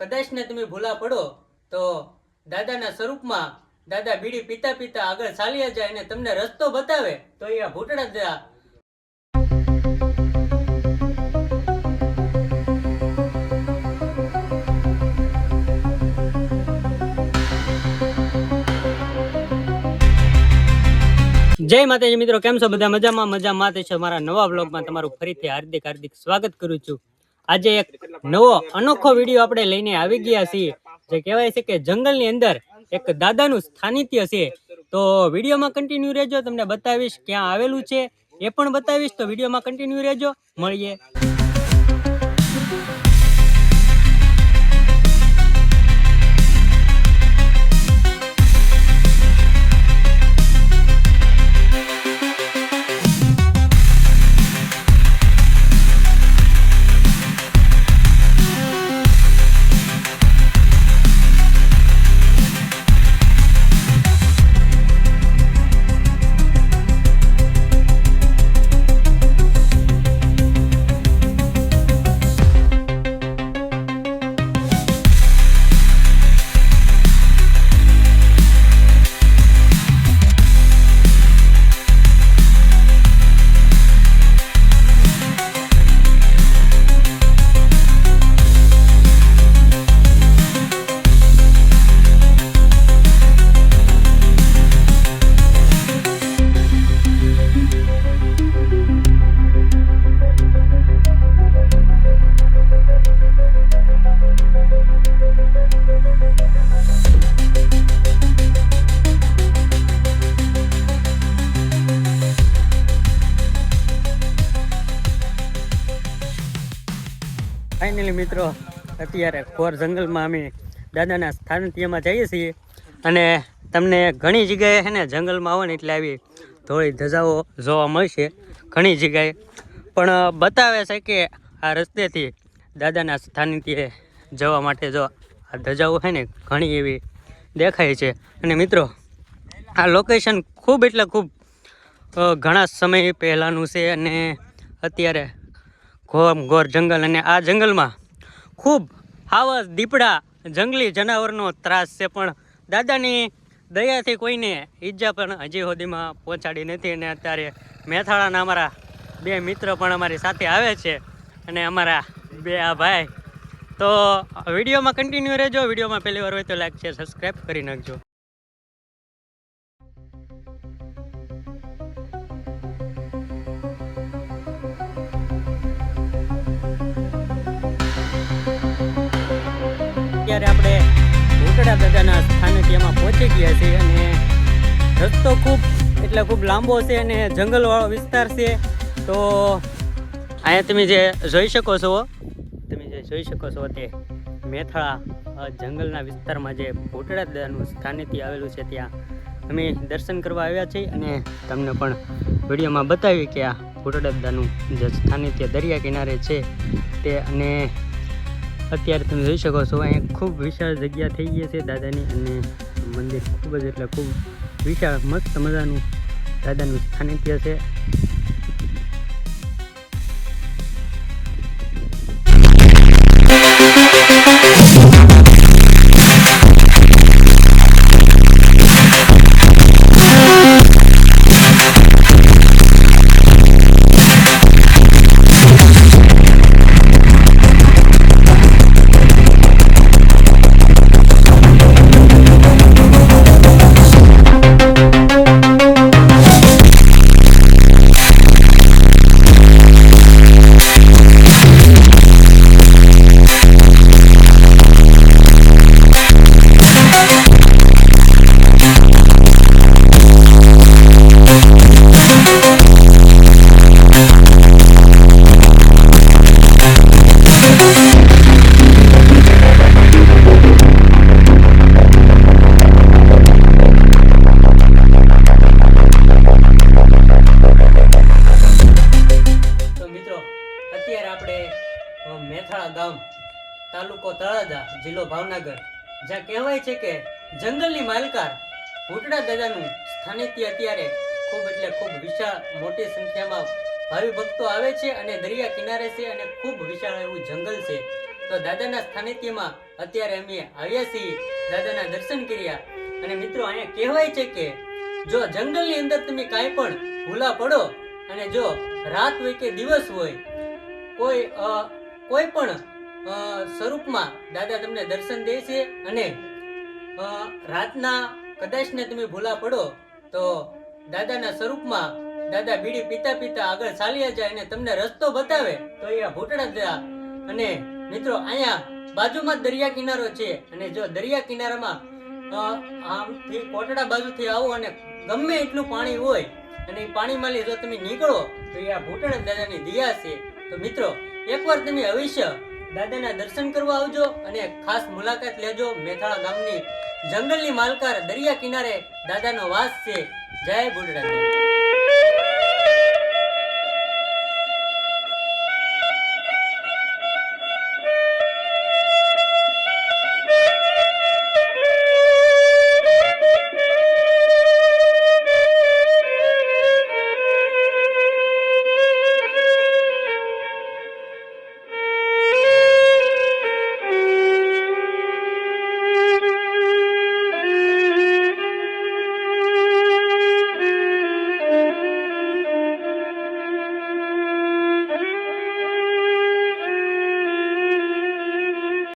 કદાચ ને તમે ભૂલા પડો તો દાદાના સ્વરૂપમાં દાદા બીડી પીતા પીતા આગળ ચાલ્યા જાય અને તમને રસ્તો બતાવે તો એ ભૂતડા દાદા જય માતાજી મિત્રો, કેમ છો બધા? મજામાં છે. મારા નવા બ્લોગમાં તમારું ફરીથી હાર્દિક સ્વાગત કરું છું. આજે એક નવો અનોખો વિડીયો આપણે લઈને આવી ગયા છીએ. જે કહેવાય છે કે જંગલની અંદર એક દાદાનું સ્થાનિત્ય છે. તો વિડીયોમાં કન્ટિન્યુ રહેજો, તમને બતાવીશ ક્યાં આવેલું છે એ પણ બતાવીશ. તો વિડીયોમાં કન્ટિન્યુ રહેજો, મળીએ. ફાઇનલી મિત્રો, અત્યારે ઘોર જંગલમાં અમે દાદાના સ્થાનિત્યમાં જઈએ છીએ. અને તમને ઘણી જગ્યાએ છે ને જંગલમાં આવો ને એટલે આવી ધોળી ધજાઓ જોવા મળશે ઘણી જગ્યાએ. પણ બતાવે છે કે આ રસ્તેથી દાદાના સ્થાનિત્યે જવા માટે જો આ ધજાઓ છે ને ઘણી એવી દેખાય છે. અને મિત્રો, આ લોકેશન ખૂબ એટલે ખૂબ ઘણા સમય પહેલાંનું છે. અને અત્યારે ઘોર જંગલ, અને આ જંગલમાં ખૂબ હાવસ, દીપડા, જંગલી જનાવરનો ત્રાસ છે. પણ દાદાની દયાથી કોઈને ઈજા પણ હજી સુધીમાં પહોંચાડી નથી. અને અત્યારે મેથાળાના અમારા બે મિત્ર પણ અમારી સાથે આવે છે, અને અમારા બે આ ભાઈ. તો વિડીયોમાં કન્ટિન્યુ રહેજો. વિડીયોમાં પહેલી વાર હોય તો લાઈક, શેર, સબસ્ક્રાઈબ કરી નાખજો. અત્યારે આપણે ભૂતડા દાદાના સ્થાનિત્યમાં પહોંચી ગયા છીએ. અને રસ્તો ખૂબ એટલે ખૂબ લાંબો છે અને જંગલવાળો વિસ્તાર છે. તો અહીંયા તમે જે જોઈ શકો છો તે મેથાળા જંગલના વિસ્તારમાં જે ભૂતડા દાદાનું સ્થાનિત્ય આવેલું છે ત્યાં અમે દર્શન કરવા આવ્યા છીએ. અને તમને પણ વિડીયોમાં બતાવી કે આ ભૂતડા દાદાનું જે સ્થાનિત્ય દરિયા કિનારે છે તે. અને અત્યારે તમે જોઈ શકો છો અહીંયા ખૂબ વિશાળ જગ્યા થઈ ગઈ છે દાદાની. અને મંદિર ખૂબ જ એટલે ખૂબ વિશાળ મસ્ત મજાનું દાદાનું સ્થાનિત્ય છે. મેથાળા ગામ, તાલુકો તળાજા, જિલ્લો ભાવનગર, જ્યાં કહેવાય છે કે જંગલની માલકાર ભૂતડા દાદાનું સ્થાનિત્ય અત્યારે ખૂબ એટલે ખૂબ વિશાળ મોટી સંખ્યામાં ભાવિ ભક્તો આવે છે. અને દરિયા કિનારે છે અને ખૂબ વિશાળ એવું જંગલ છે. તો દાદાના સ્થાનિત્યમાં અત્યારે અમે આવ્યા છીએ, દાદાના દર્શન કર્યા. અને મિત્રો અહીંયા કહેવાય છે કે જો જંગલની અંદર તમે કાંઈ પણ ભૂલા પડો અને જો રાત હોય કે દિવસ હોય, કોઈ પણ સ્વરૂપમાં દાદા તમને દર્શન દે છે. અને રાતના કદાચ ને તમે ભૂલા પડો તો દાદાના સ્વરૂપમાં દાદા બીડી પીતા પીતા આગળ ચાલ્યા જાય અને તમને રસ્તો બતાવે તો એ ભૂટડા જા. અને મિત્રો અહીંયા બાજુમાં જ દરિયા કિનારો છે. અને જો દરિયા કિનારામાં આમથી કોટડા બાજુથી આવો અને ગમે એટલું પાણી હોય અને એ પાણીમાં જો તમે નીકળો તો એ આ ભૂટડા દાદાની દયા છે. તો મિત્રો એકવાર તમે અવશ્ય દાદાના દર્શન કરવા આવજો અને ખાસ મુલાકાત લેજો. મેથાળા ગામની જંગલની માલકાર દરિયા કિનારે દાદાનો વાસ છે. જય ભૂટડા.